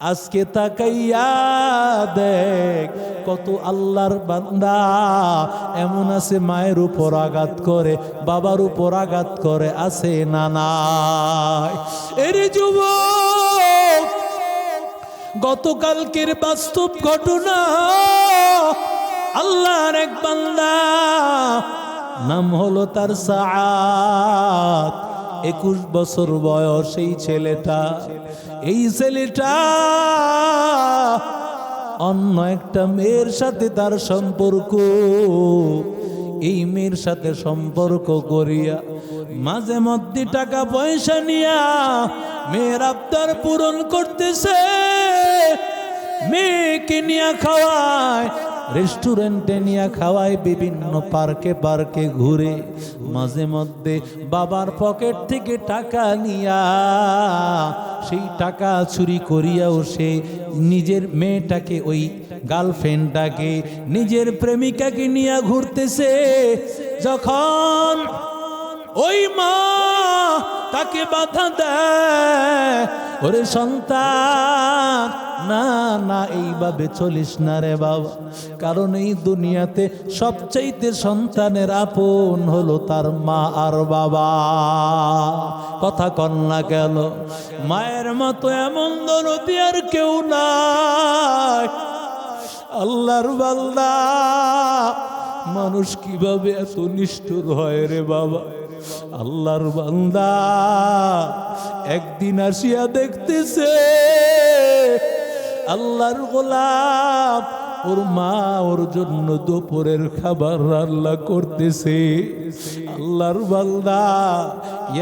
আজকে তাকাইয়া দেখ কত আল্লাহর বান্দা এমন আছে মায়ের উপর আঘাত করে, বাবার উপর আঘাত করে, আছে না নাই? এর যুবক, গতকালকের বাস্তব ঘটনা, আল্লাহর এক বান্দা, নাম হলো তার সাআদ, 21 বছর বয়স। এই ছেলেটা অন্য একটা মেয়ের সাথে তার সম্পর্ক। এই মেয়ের সাথে সম্পর্ক করিয়া মাঝে মধ্যে টাকা পয়সা নিয়া মেয়ের আবদার পূরণ করতেছে, মেয়েকে নিয়ে খাওয়ায়, রেস্টুরেন্টে নিয়ে খাওয়ায়, বিভিন্ন পার্কে পার্কে ঘুরে, মাঝে মধ্যে বাবার পকেট থেকে টাকা নিয়া সেই টাকা চুরি করিয়াও সে নিজের মেয়েটাকে, ওই গার্লফ্রেন্ডটাকে, নিজের প্রেমিকাকে নিয়ে ঘুরতেছে। যখন ওই মা তাকে বাধা দেয়, ওরে সন্তান, না না, এইভাবে চলিস না রে বাবা, কারণ এই দুনিয়াতে সবচাইতে সন্তানের আপন হলো তার মা আর বাবা। কথা কন না গেল? মায়ের মতো এমন দরদি আর কেউ নাই। আল্লাহর বান্দা, মানুষ কিভাবে এত নিষ্ঠুর হয় রে বাবা? আল্লাহর বান্দা একদিন আসিয়া দেখতেছে আল্লাহর গোলাম, ওর মা ওর জন্য দুপুরের খাবার রান্না করতেছে। আল্লাহর বান্দা,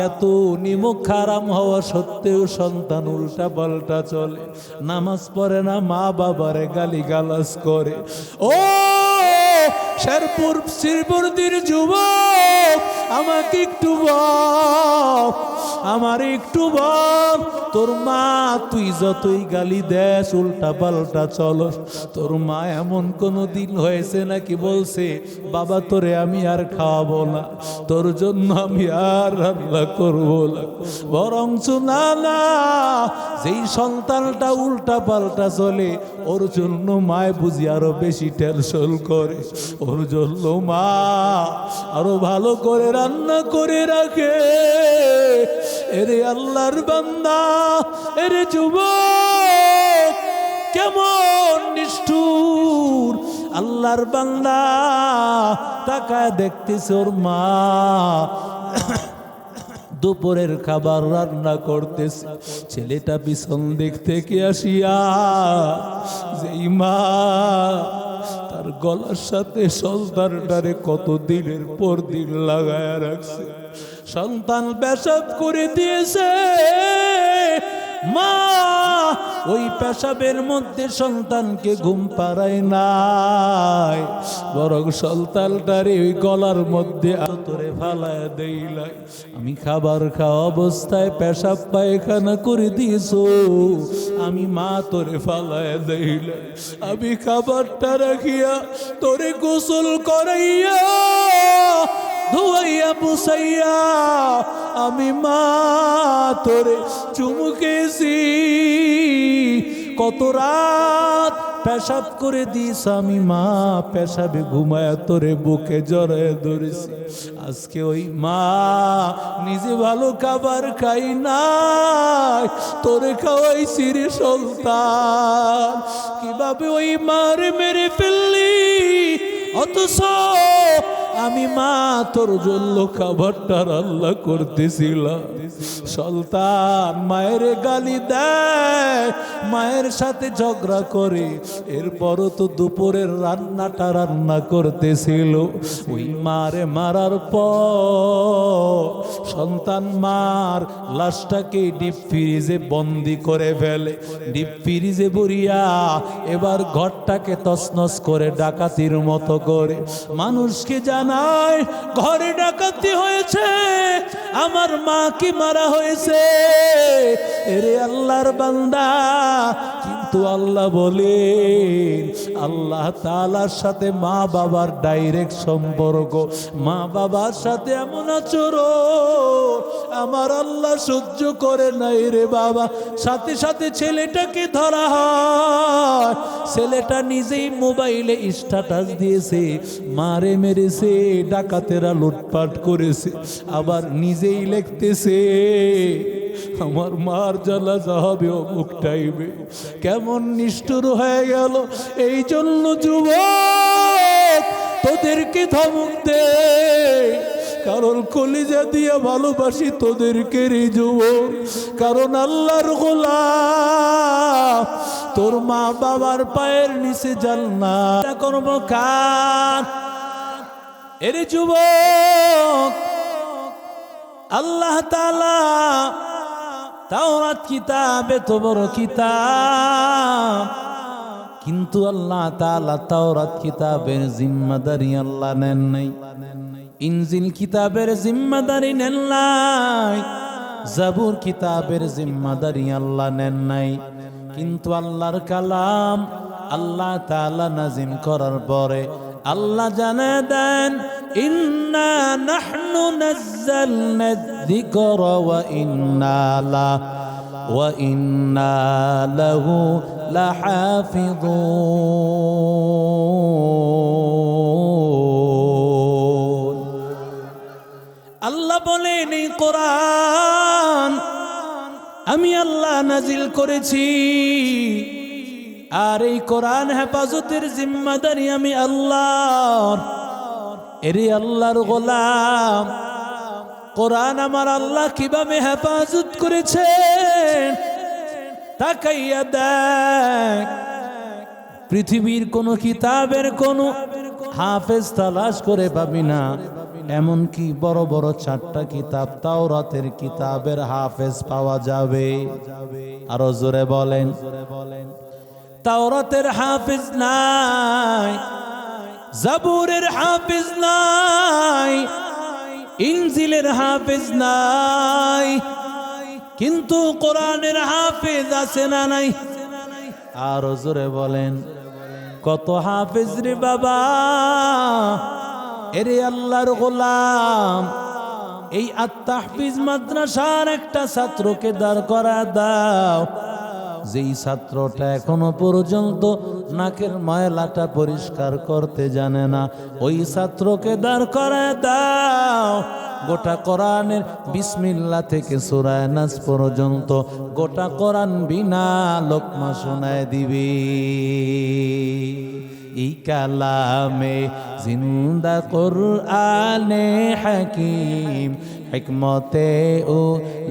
এত নিমক হারাম হওয়া সত্ত্বেও সন্তান উল্টা পাল্টা চলে, নামাজ পড়ে না, মা বাবারে গালি গালাজ করে। ও শেরপুর শ্রীপুরদির যুবক, আমাকে একটু বল, আমার একটু বল, তোর মা, তুই যতই গালি দেস, উল্টা পাল্টা চলো, তোর মা এমন কোনো দিন হয়েছে নাকি বলছে বাবা তোরে আমি আর খাওয়াবো না, তোর জন্য আমি আর রান্না করবো না? বরঞ্চ না না, যেই সন্তানটা উল্টা পাল্টা চলে, ওর জন্য মায় বুঝি আরো বেশি টেনশন করে, ওর জন্য মা আরো ভালো করে রান্না করে রাখে। এরে আল্লাহর বান্দা, এরে যুবক, কেমন নিষ্ঠুর! আল্লাহর বান্দা তাকায় দেখতেছে ওর মা দুপুরের খাবার রান্না করতেছে। ছেলেটা পিছন দিক থেকে আসিয়া, যেই মা তার গলার সাথে সন্তানটারে কত দিনের পর দিন লাগায়া রাখছে, সন্তান পেশাব করে দিয়েছে, মা ওই পেশাবের মধ্যে সন্তানকে ঘুম পাড়ায় নাই, বরং সন্তানটারে ওই গলার মধ্যে আতরে ফালায় দেইলাই। আমি খাবার খাওয়া অবস্থায় পেশাব পায়খানা করে দিয়েছো, আমি মা তোরে ফালায় দেইলাই। আমি খাবারটা রাখিয়া তোরে গোসল করাইয়া ধুয়াইয়া বুসাইয়া আমি মা তোরে চুমুকেছি, কত রাত পেশাব করে দিস, আমি মা পেশাবে ঘুমায়া তোরে বুকে জড়ায় ধরেছি। আজকে ওই মা নিজে ভালো খাবার খাই নাই, তোরে খাওয়াইছি রে সন্তান। কিভাবে ওই মারে মেরে ফেললি, অথচ আমি মা তোর জন্য খাবারটা রান্না করতেছিলাম। সন্তান মায়ের গালি দেয়, মায়ের সাথে ঝগড়া করে, এরপরও তো দুপুরের রান্নাটা রান্না করতেছিল। ওই মারে মারার পর সন্তান মার লাশটাকে ডিপ ফ্রিজে বন্দি করে ফেলে, ডিপ ফ্রিজে ভরিয়া এবার ঘরটাকে তছনছ করে ডাকাতির মতো করে মানুষকে জানায় ঘরে ডাকাতি হয়েছে, আমার মা কি মারা হয়েছে। এরে আল্লাহর বান্দা, তো আল্লাহ বলেন আল্লাহ তাআলার সাথে মা বাবার ডাইরেক্ট সম্পর্ক, মা বাবার সাথে এমন আচরণ আমার আল্লাহ সহ্য করে নাই রে বাবা। সাথে সাথে ছেলেটাকে ধরা হয়, ছেলেটা নিজেই মোবাইলে স্ট্যাটাস দিয়েছে, মারে মেরেছে, ডাকাতেরা লুটপাট করেছে, আবার নিজেই লিখতেছে আমার মার জানাজা হবে অমুক টাইমে। কেমন নিষ্ঠুর হয়ে গেল। এই জন্য যুবক তোদেরকে ধমক দে, কারণ কলিজা দিয়ে ভালোবাসি তোদেরকে রে যুবক, কারণ আল্লাহর গোলাম। তোর মা বাবার পায়ের নিচে জান্নাত করব কার? এরে যুবক, আল্লাহ তাআলা তাওরাত কিতাবে তো বড় কিতাব, কিন্তু আল্লাহ তাআলা তাওরাত কিতাবের জিম্মাদারি আল্লাহ নেন নাই, ইনজিল কিতাবের জিম্মাদারি নেন নাই, জাবুর কিতাবের জিম্মাদারি আল্লাহ নেন নাই। কিন্তু আল্লাহর কালাম আল্লাহ তাআলা নাজিম করার পরে আল্লাহ জানায় দেন ইন্না নাহনু নাযালনা যিকরা ওয়া ইন্না লাহু লাহাফিযুন। আল্লাহ বলেন এই কোরআন আমি আল্লাহ নাজিল করেছি, আর এই কোরআন হেফাজতের জিম্মাদারি আমি আল্লাহর। এরে আল্লাহর গোলাম, কোরআন আমার আল্লাহ কিভাবে হেফাজত করেছেন তাকাইয়া দেখ। পৃথিবীর কোন কিতাবের কোন হাফেজ তালাশ করে পাবি না, এমনকি বড় বড় 4টা কিতাব তাওরাতের কিতাবের হাফেজ পাওয়া যাবে। আরো জোরে বলেন, তাওরাতের হাফেজ নাই, জাবুরের হাফেজ নাই, ইনজিলের হাফেজ নাই, কিন্তু কোরআনের হাফেজ আছে না নাই? আরো জোরে বলেন, কত হাফেজ রে বাবা। এরে আল্লাহর গোলাম, এই আত-তাহফিজ মাদ্রাসার একটা ছাত্রকে দাঁড় করা দাও, যেই ছাত্রটা এখনো পর্যন্ত নাকের ময়লাটা পরিষ্কার করতে জানে না, ওই ছাত্রকে দাঁড় করায় দাও। গোটা কোরআনের বিসমিল্লাহ থেকে সূরা নাস পর্যন্ত গোটা কোরআন বিনা লোকমা শোনায় দিবে। এই কালামে জিন্দা কোরআনে হাকিম, হিকমতে ও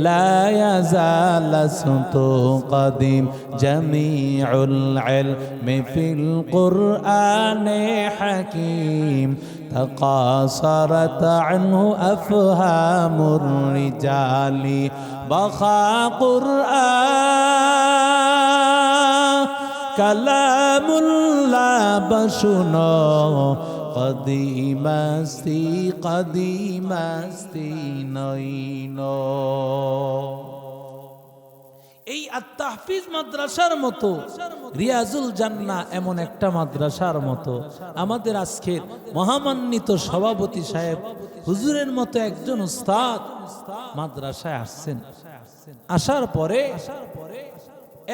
লা ইয়াজালাসতু কদিম, জামিউল ইলমি ফিল কোরআনে হাকিম, تقاصرت عنه أفهام الرجال بخا قرآن كلام الله بشنو قديم استي نينو। এই আত-তাহফিজ মাদ্রাসার মতো, রিয়াজুল জান্নাহ এমন একটা মাদ্রাসার মতো আমাদের আজকের মহামান্বিত সভাপতি সাহেব হুজুরের মতো একজন উস্তাদ মাদ্রাসায় আসছেন। আসার পরে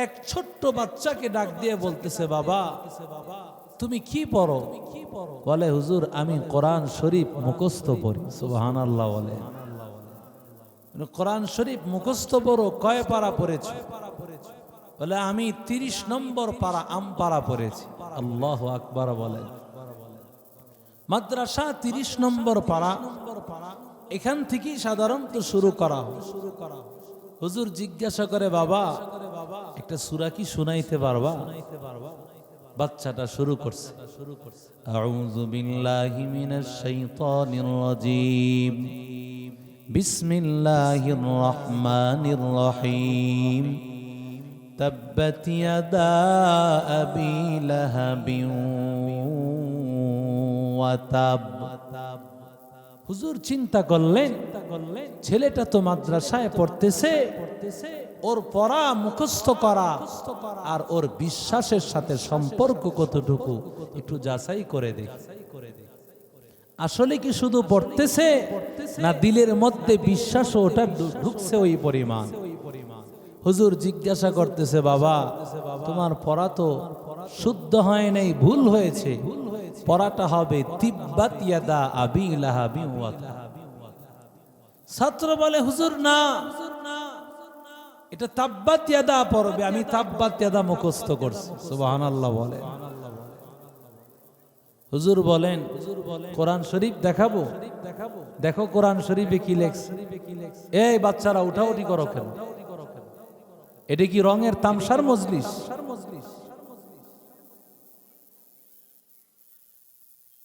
এক ছোট্ট বাচ্চাকে ডাক দিয়ে বলতেছে, বাবা তুমি কি পড়ো? বলে, হুজুর আমি কোরআন শরীফ মুখস্থ পড়ি। সুবহানাল্লাহ বলে, কোরআন শরীফ মুখস্থ পড়ো, কয় পারা পড়েছো? বলে, আমি 30 নম্বর পারা আমপারা পড়েছি। আল্লাহু আকবার বলেন। মাদ্রাসা 30 নম্বর পারা, এখান থেকেই সাধারণত শুরু করা হয়। হুজুর জিজ্ঞাসা করে, বাবা একটা সূরা কি শুনাইতে পারবা? বাচ্চাটা শুরু করছে, আউযু বিল্লাহি মিনাশ শাইতানির রাজীম, বিসমিল্লাহির রহমানির রহিম, তাব্বাত ইয়াদা আবি লাহাবিন ওয়া তাব। হুজুর চিন্তা করলেন, ছেলেটা তো মাদ্রাসায় পড়তেছে, ওর পড়া মুখস্থ করা আর ওর বিশ্বাসের সাথে সম্পর্ক কতটুকু একটু যাচাই করে দেখ। আসলে কি শুধু পড়তেছে না দিলের মধ্যে বিশ্বাস ওটা ঢুকছে ওই পরিমাণ? হুজুর জিজ্ঞাসা করতেছে, বাবা তোমার পড়া তো শুদ্ধ হয় নাই, ভুল হয়েছে, পড়াটা হবে তিব্বাত ইয়াদা আবি লাহাবি ওয়া তাহাব। ছাত্র বলে, হুজুর না, এটা তাব্বাত ইয়াদা পড়বে, আমি তাব্বাত ইয়াদা মুখস্থ করছি। সুবহানাল্লাহ বলে। হুজুর বলেন, কোরআন শরীফ দেখাবো? দেখো কোরআন শরীফে কি লেখছে। এই বাচ্চারা উঠাউঠি করো কেন? এটা কি রঙের তামসার মজলিস?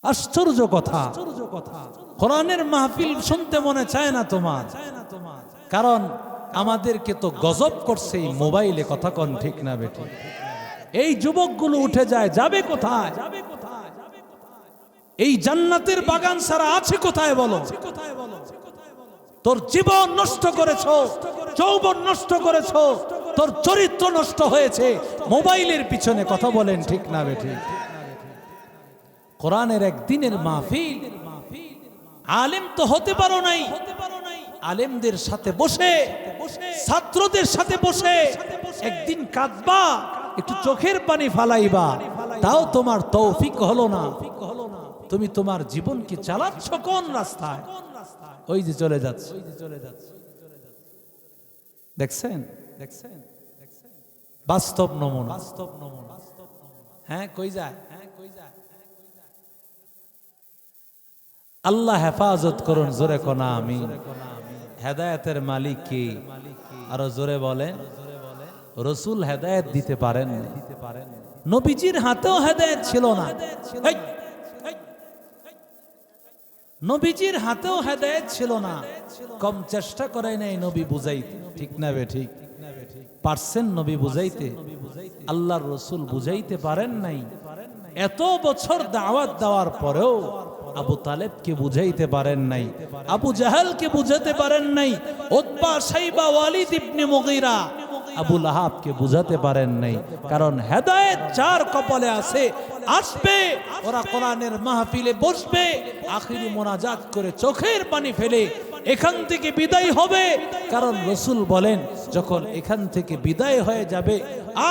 আশ্চর্য কথা, কোরআনের মাহফিল শুনতে মনে চায় না তোমার, কারণ আমাদেরকে তো গজব করছে এই মোবাইলে। কথা কোন ঠিক না বেঠিক? এই যুবকগুলো উঠে যায়, যাবে কোথায়? এই জান্নাতের বাগান ছাড়া আছে কোথায় বলো? তোর জীবন নষ্ট করেছো, যৌবন নষ্ট করেছো, তোর চরিত্র নষ্ট হয়েছে মোবাইলের পিছনে। কথা বলেন ঠিক না বেঠিক? কোরআনের একদিনের মাহফিল, আলেম তো হতে পারো নাই, আলেমদের সাথে বসে, ছাত্রদের সাথে বসে একদিন কাঁদবা, একটু চোখের পানি ফালাইবা, তাও তোমার তৌফিক হলো না। তুমি তোমার জীবনকে চালাচ্ছ কোন রাস্তায়? ওই যে চলে যাচ্ছে, দেখছেন? বাস্তব নমুনা। হ্যাঁ, কই যায়? আল্লাহ হেফাজত করুন, জোরে কোনা আমিন। হেদায়েতের মালিক কি? আরো জোরে বলেন। রসুল হেদায়েত দিতে পারেন, নবীজির হাতেও হেদায়েত ছিল না। নবীজির হাতেও হেদায়েত ছিল না, কম চেষ্টা করে নাই নবী বুঝাইতে। ঠিক না বেঠিক? পারছেন নবী বুঝাইতে, আল্লাহর রসুল বুঝাইতে পারেন নাই। এত বছর দাওয়াত দেওয়ার পরেও আবু তালেবকে বুঝাইতে পারেন নাই, আবু জাহালকে বুঝাতে পারেন নাই, উতবা, শাইবা, ওয়ালিদ ইবনে মুগীরা, আবু লাহাবকে বুঝাতে পারেন নাই। কারণ হেদায়েত যার কপালে আছে আসবে, ওরা কোরআনের মাহফিলে বসবে, আখিরি মোনাজাত করে চোখের পানি ফেলে এখান থেকে বিদায় হবে। কারণ রাসূল বলেন, যখন এখান থেকে বিদায় হয়ে যাবে,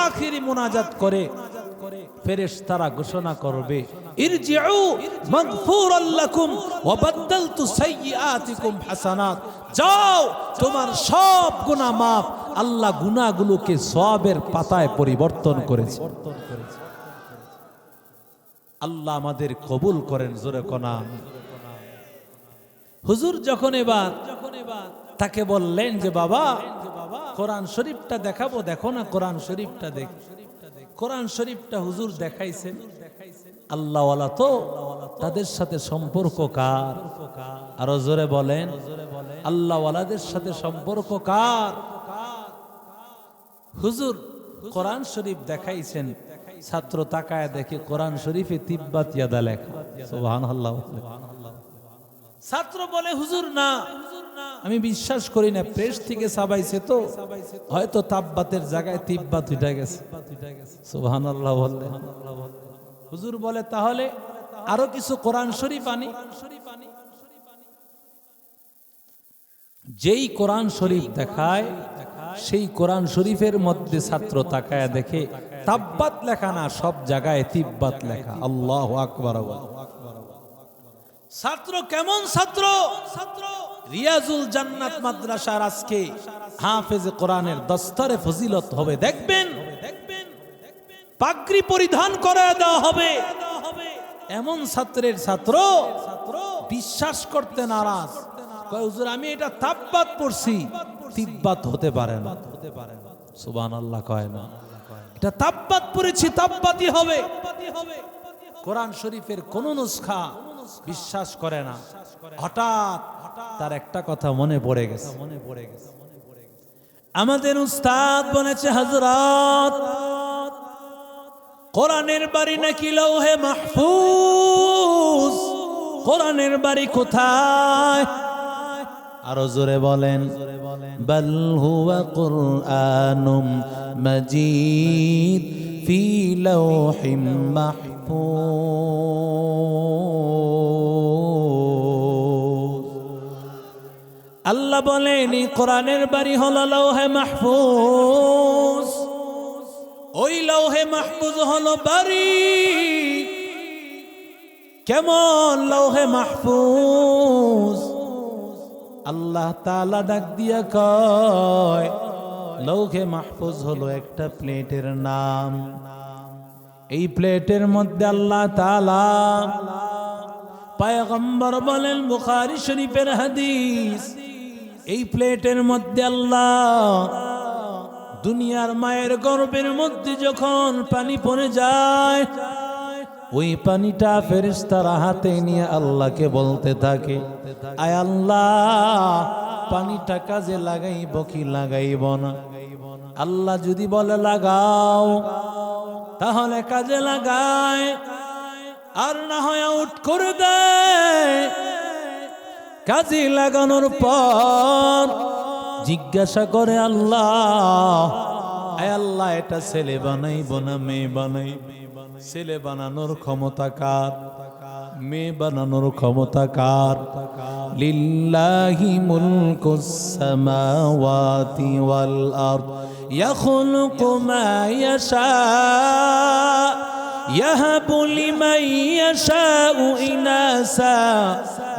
আখিরি মোনাজাত করে ফেরেশতারা ঘোষণা করবে, ইরজিউ মাগফুরাল লাকুম ওয়া বাদদালতু সাইয়্যাতিকুম হাসানাত। যাও, তোমার সব গুনাহ মাফ, আল্লাহ গুনাহগুলোকে সওয়াবের পাতায় পরিবর্তন করেছে। আল্লাহ আমাদের কবুল করেন, জোরে কোনা। হুজুর যখন এবার তাকে বললেন যে বাবা কোরআন শরীফটা দেখাবো, দেখো না কোরআন শরীফটা দেখ। কোরআন শরীফটা হুজুর দেখাইছেন। আল্লাহওয়ালা তো, তাদের সাথে সম্পর্ক কার? আরো জোরে বলেন, আল্লাহওয়ালাদের সাথে সম্পর্ক কার? হুজুর কোরআন শরীফ দেখাইছেন, ছাত্র তাকায় দেখে কোরআন শরীফে তিব্বাত ইয়াদা লেখা। সুবহানাল্লাহ। ছাত্র বলে, হুজুর না, আমি বিশ্বাস করি না, প্রেস থেকে ছাপাইছে তো, হয়তো তাব্বাতের জায়গায় তিব্বাত উঠে গেছে। সুবহানাল্লাহ বললেন। হুজুর বলে, তাহলে আরো কিছু কোরআন শরীফ আনি। যেই কোরআন শরীফ দেখায়, সেই কোরআন শরীফের মধ্যে ছাত্র তাকায় দেখে তাব্বাত লেখা না, সব জায়গায় তিব্বাত লেখা। আল্লাহু আকবার। ছাত্র কেমন ছাত্র? রিয়াজুল জান্নাত মাদ্রাসার আজকে হাফেজে কোরআনের দস্তরে ফজিলত হবে, দেখবেন। পাগড়ি পরিধান করে দেওয়া হবে। এমন ছাত্রের ছাত্র বিশ্বাস করতে নারাজ, কয় হুজুর আমি এটা তাব্বাত পড়ছি, তিব্বাত হতে পারে না। সুবহানাল্লাহ কয় না, এটা তাব্বাত পড়েছি, তাব্বাতই হবে। কোরআন শরীফের কোন নুসখা বিশ্বাস করে না। হঠাৎ তার একটা কথা মনে পড়ে গেছে। আমাদের উস্তাদ বলেছে, হযরত কোরআনের বাড়ি নাকি লৌহে মাহফুজ। কোরআনের বাড়ি কোথায়? আরো জোরে বলেন, বাল হুয়া কুরআনুম মাজিদ ফি লাওহিম মাহফুজ। আল্লাহ বলেন এই কোরআনের বাড়ি হলো লৌহে মাহফুজ। ওই লৌহে মাহফুজ হলো বাড়ি। কেমন লৌহে মাহফুজ? আল্লাহ তাআলা ডাক দিয়া কয়, লৌহে মাহফুজ হলো একটা প্লেটের নাম। এই প্লেটের মধ্যে আল্লাহ তাআলা, পয়গম্বর বলেন, বুখারী শরীফের হাদিস, এই প্লেটের মধ্যে আল্লাহ দুনিয়ার মায়ের গর্ভের মধ্যে যখন পানি পড়ে যায়, ওই পানিটা ফেরেশতারা হাতে নিয়ে আল্লাহকে বলতে থাকে, আয় আল্লাহ, পানিটা কাজে লাগাইব কি লাগাইব না? আল্লাহ যদি বলে লাগাও, তাহলে কাজে লাগায়, আর না হয় আউট করে দেয়। কাজে লাগানোর পর জিজ্ঞাসা করে আল্লাহ, আয় আল্লাহ, এটা ছেলে বানাইব না মেয়ে বানাইব? ছেলে বানানোর ক্ষমতা কার? মেয়ে বানানোর ক্ষমতা কার? লিল্লাহি মুলকুস সামাওয়াতি ওয়াল আরদ ইয়াখলুকু মা ইয়াশা ইয়াহাবু লিমান ইয়াশাউ ইনাসা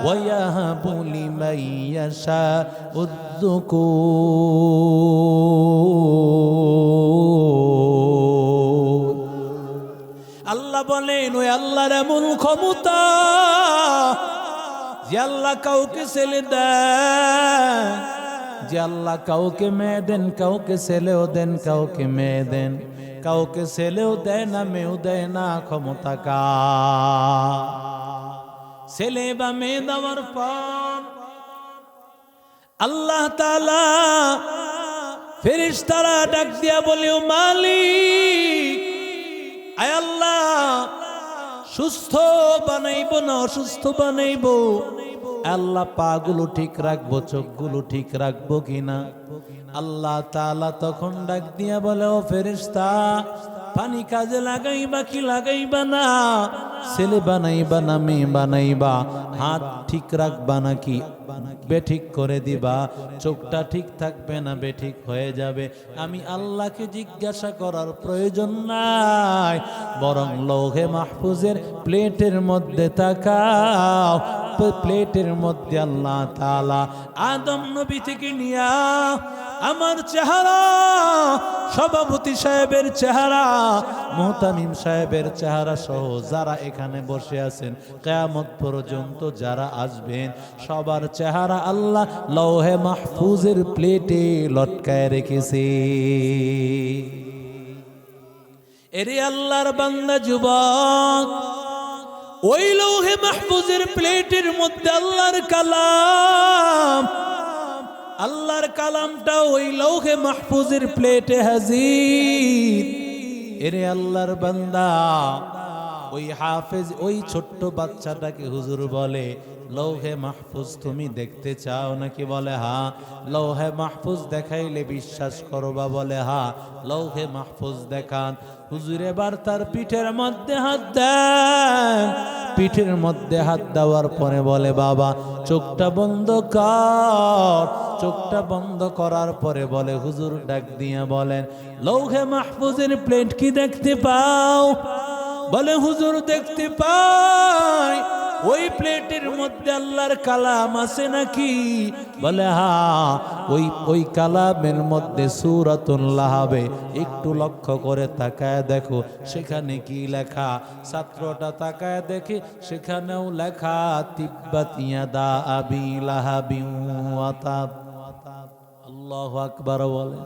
ওয়া ইয়াহাবু লিমান ইয়াশাউ যুকুর। আল্লাহ বলেন, ওই আল্লাহর এমন ক্ষমতা যে আল্লাহ কাউকে ছেলে দেন, যে আল্লাহ কাউকে মেয়ে দেন, কাউকে ছেলেও দেন, কাউকে মেয়ে দেন, কাউকে ছেলেও দেয় না মেয়েও দেয় না। ক্ষমতা কার? ছেলে বা মেয়ে দেওয়ার পর আল্লাহ তাআলা ফেরেশতারা ডাক দিয়া বলে, ও মালিক, আয় আল্লাহ, সুস্থ বানাইব না অসুস্থ বানাইব? আল্লাহ পাগুলো ঠিক রাখবো, চোখগুলো ঠিক রাখবো কিনা? আল্লাহ তাআলা তখন ডাক দিয়া বলে, ও ফেরেশতা, পানি কাজে লাগাইবা কি লাগাইবা না? ছেলে বানাইবা না মেয়ে বানাইবা? হাত ঠিক রাখবা নাকি বেঠিক করে দিবা? চোখটা ঠিক থাকবে না বেঠিক হয়ে যাবে? আমি আল্লাহকে জিজ্ঞাসা করার প্রয়োজন নাই, বরং লৌহে মাহফুজের প্লেটের মধ্যে তাকাও। প্লেটের মধ্যে আল্লাহ তাআলা আদম নবী থেকে নিয়া আমার চেহারা, সভাপতি সাহেবের চেহারা, মুহতামিম সাহেবের চেহারা সহ যারা এখানে বসে আছেন, কিয়ামত পর্যন্ত যারা আসবেন, সবার চেহারা আল্লাহ লৌহে মাহফুজের প্লেটে লটকায় রেখেছে। এরে আল্লাহর বান্দা যুবক, ওই লৌহে মাহফুজের প্লেটের মধ্যে আল্লাহর কালাম, আল্লাহর কালামটা ওই লৌহে মাহফুজের প্লেটে হাজির। এরে আল্লাহর বান্দা, ওই হাফেজ ওই ছোট্ট বাচ্চাটাকে হুজুর বলে, লৌহে মাহফুজ তুমি দেখতে চাও নাকি? বলে হ্যাঁ। লৌহে মাহফুজ দেখাইলে বিশ্বাস করবা? বলে হ্যাঁ। লৌহে মাহফুজ দেখান। হুজুর এবার তার পিঠের মধ্যে হাত দেন। পিঠের মধ্যে হাত দেওয়ার পরে বলে, বাবা চোখটা বন্ধ কর। চোখটা বন্ধ করার পরে বলে, হুজুর ডাক দিয়া বলেন, লৌহে মাহফুজের প্লেট কি দেখতে পাও? বলে হুজুর দেখতে পাই। ওই প্লেটের মধ্যে আল্লাহর কালাম আছে নাকি? বলে হ্যাঁ। ওই কালামের মধ্যে সূরাতুল লাহাবে একটু লক্ষ্য করে তাকায় দেখো সেখানে কি লেখা। ছাত্রটা তাকায় দেখে সেখানেও লেখা তিব্বাত ইয়াদা আবি লাহাবিন ওয়া তাব। আল্লাহু আকবার বলে।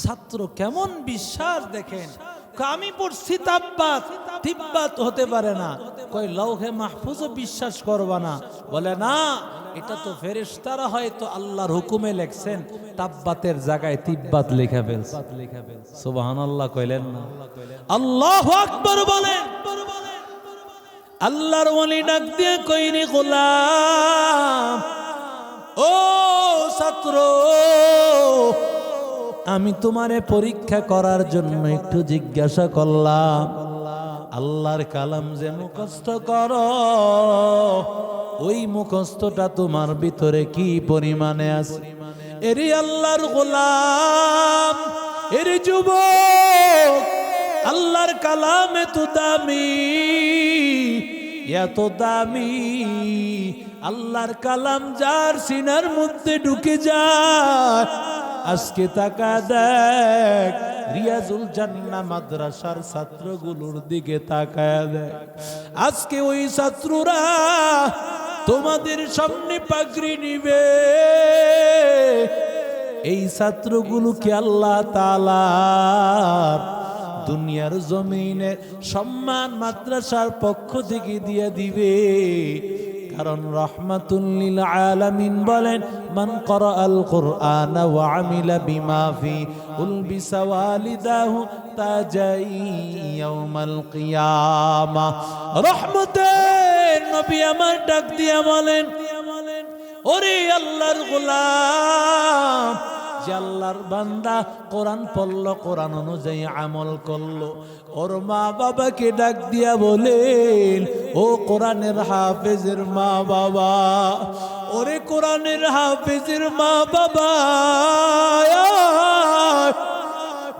ছাত্র কেমন বিশ্বাস দেখেন, আমি পড়ছি তাব্বাত, তিব্বাত হতে পারে না। কই লৌহে মাহফুজও বিশ্বাস করবা না? বলে না, এটা তো ফেরেশতারা হয়তো আল্লাহর হুকুমে লেখছেন, তাব্বাতের জায়গায় তিব্বাত লেখা ফেলছে। সুবহানাল্লাহ কইলেন না? আল্লাহু আকবার বলেন। আল্লাহর ওলি ডাক দিয়ে কইনি গোলাম, ও ও ছাত্র, আমি তোমারে পরীক্ষা করার জন্য একটু জিজ্ঞাসা করলাম, আল্লাহর কালাম যে মুখস্থ করো, ওই মুখস্থটা তোমার ভিতরে কি পরিমাণে আছে? এরে আল্লাহর গোলাম, এরে যুবক, আল্লাহর কালাম এত দামি, এত দামি। আল্লাহর কালাম যার সিনার মধ্যে ঢুকে যায়, আজকে তাকা দেখ, রিয়াজুল জান্নাহ মাদ্রাসার ছাত্রগুলোর দিকে তাকায় দেখ। আজকে ওই ছাত্ররা তোমাদের সামনে পাগড়ি নিবে। এই ছাত্রগুলোকে আল্লাহ তাআলা দুনিয়ার জমিনে সম্মান মাদ্রাসার পক্ষ থেকে দিয়ে দিবে। কারণ রাহমাতুল লিল আলামিন বলেন, মান ক্বরাআল কুরআন ওয়া আমিলা বিমা ফি উলবিসা ওয়ালিদাহু তাজাই ইয়াউমাল কিয়ামাহ। রহমতের নবী আমার ডাক দিয়া বলেন, ওরে আল্লাহর গোলাম, যে আল্লাহর বান্দা কোরআন পড়লো, কোরআন অনুযায়ী আমল করলো, ওর মা বাবাকে ডাক দিয়া বলেন, ও কোরআনের হাফেজের মা বাবা, ওরে কোরআনের হাফেজের মা বাবা,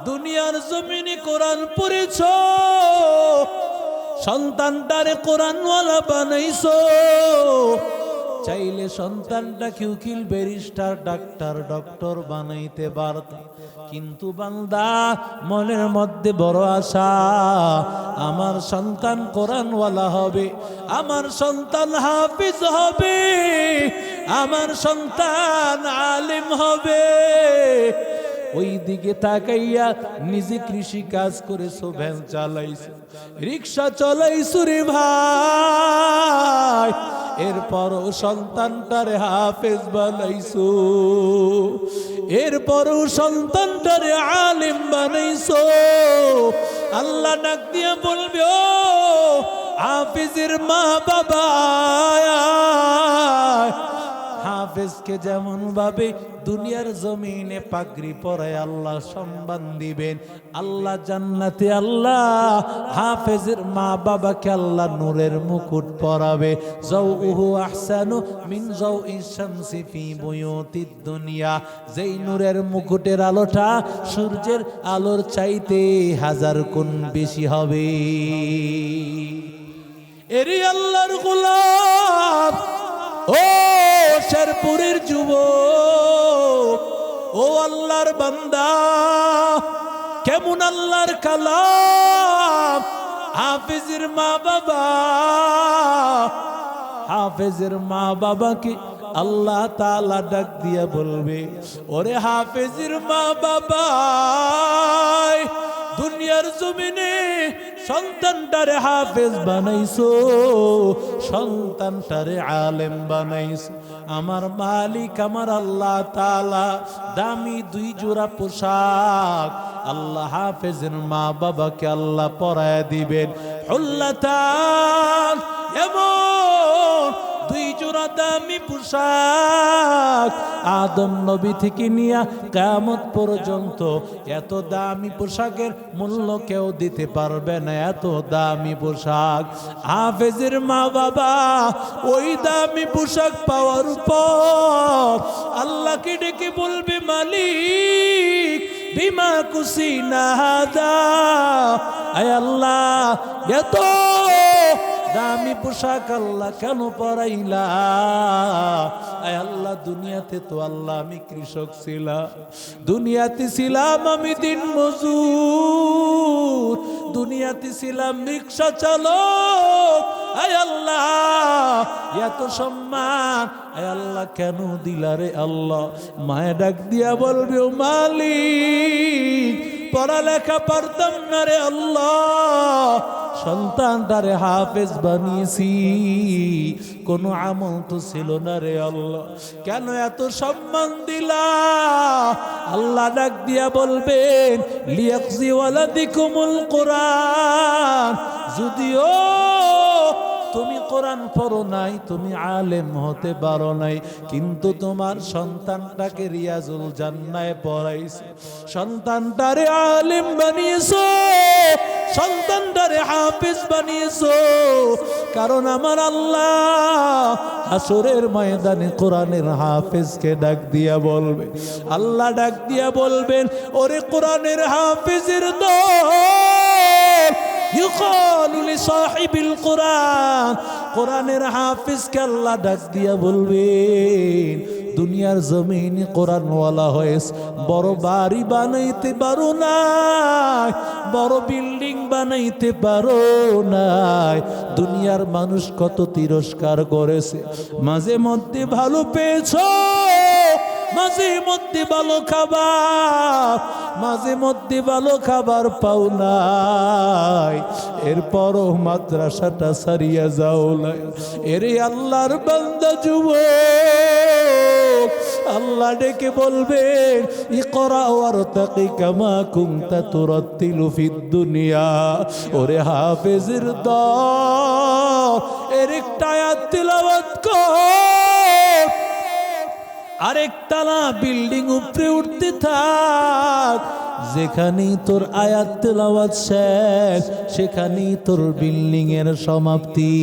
দুনিয়ার জমিনে কোরআন পড়েছো, সন্তানটারে কোরআনওয়ালা বানাইছো। চাইলে সন্তানটাকে উকিল, ব্যারিস্টার, ডাক্তার, ডক্টর বানাইতে পারত, কিন্তু বান্দা মনের মধ্যে বড় আশা, আমার সন্তান কোরআনওয়ালা হবে, আমার সন্তান হাফিজ হবে, আমার সন্তান আলেম হবে। ওই দিকে তাকাইয়া নিজে কৃষি কাজ করেছো, ভ্যান চালাইছো, রিক্সা চালাইছো রে ভাই, এরপরও সন্তানটারে হাফেজ বানাইছো, এরপরও সন্তানটারে আলেম বানাইছো। আল্লাহ ডাক দিয়া বলবে, ও হাফেজের মা বাবা, হাফেজকে যেমন ভাবে দুনিয়ার জমিনে পাগড়ি পরায় আল্লাহ সম্মান দিবেন, আল্লাহ জান্নাতে আল্লাহ হাফেজের মা বাবাকে আল্লাহ নূরের মুকুট পরাবে। যাউহু আহসানু মিন যাউইশ শামসি ফি বুয়ুতিদ দুনিয়া, যেই নূরের মুকুটের আলোটা সূর্যের আলোর চাইতে 1000 গুণ বেশি হবে। এরি আল্লাহর গোলাম, ও শেরপুরের যুবক, ও আল্লাহর বান্দা, কেমন আল্লাহর কালাম, হাফেজের মা বাবা, হাফেজের মা বাবাকে আল্লাহ তাআলা ডাক দিয়া বলবে, ওরে হাফেজের মা বাবা, দুনিয়ার জমিনে সন্তানটারে হাফেজ বানাইছো, সন্তানটারে আলেম বানাইছো, আমার মালিক আমার আল্লাহ তাআলা দামি 2 জোড়া পোশাক আল্লাহ হাফেজের মা বাবাকে আল্লাহ পরায় দিবেন। হুল্লাতান, এমন 2 জোড়া দামি পোশাক আদম নবী থেকে নিয়ে কিয়ামত পর্যন্ত, এত দামি পোশাকের মূল্য কেউ দিতে পারবে না, এত দামি পোশাক। হাফেজের মা বাবা ওই দামি পোশাক পাওয়ার পর আল্লাহকে ডেকে বলবে, মালিক বিমা কুসিনা হাদা, আয় আল্লাহ এত দামি পোশাক আল্লাহ কেন পরাইলা? আয় আল্লাহ, দুনিয়াতে তো আল্লাহ আমি কৃষক ছিলাম, দুনিয়াতে ছিলাম আমি দিন মজুর, দুনিয়াতে ছিলাম রিক্সা চালক, আয় আল্লাহ এত সম্মান আয় আল্লাহ কেন দিলা রে আল্লাহ? মায়ে ডাক দিয়া বলবে, ও মালিক পড়ালেখা পারতাম না রে আল্লাহ, সন্তানটারে হাফেজ বানিয়েছি, কোনো আমল তো ছিল না রে আল্লাহ, কেন এত সম্মান দিলা? আল্লাহ ডাক দিয়া বলবেন, লিয়াকজি ওয়ালাদিকুমুল কুরআন, যদিও তুমি কোরআন পড়ো নাই, তুমি আলেম হতে পারো নাই, কিন্তু তোমার সন্তানটাকে রিয়াজুল জান্নায় পড়াইছো, সন্তানটারে আলেম বানিয়েছো, সন্তানটারে হাফেজ বানিয়েছো। কারণ আমার আল্লাহ হাসরের ময়দানে কোরআনের হাফেজকে ডাক দিয়া বলবে, আল্লাহ ডাক দিয়া বলবেন, ওরে কোরআনের হাফেজের দল, ইউকালু লিসাহিবিল কোরআন, কোরআনের হাফেজকে আল্লাহ ডাক দিয়া বলবেন, দুনিয়ার জমিনে কোরআনওয়ালা হয়েছে, বড় বাড়ি বানাইতে পারো নাই, বড় বিল্ডিং বানাইতে পারো নাই, দুনিয়ার মানুষ কত তিরস্কার করেছে, মাঝে মধ্যে ভালো পেয়েছো, মাঝে মধ্যে ভালো খাবার, মাঝে মধ্যে ভালো খাবার পাও নাই, এরপরও মাদ্রাসাটা সারিয়া যাও নাই। এরে আল্লাহর বান্দা যুবক, আল্লাহ ডেকে বলবেন, ইকরা ওয়ারতাকি কামা কুনতা তুরাত্তিলু ফিদ দুনিয়া। ওরে হাফেজের দল, এর একটা আয়াত তিলাওয়াত কর, আরেকতলা বিল্ডিং উপরে উঠতে থাক, যেখানেই তোর আয়াত তেলাওয়াত শেষ, সেখানেই তোর বিল্ডিং এর সমাপ্তি।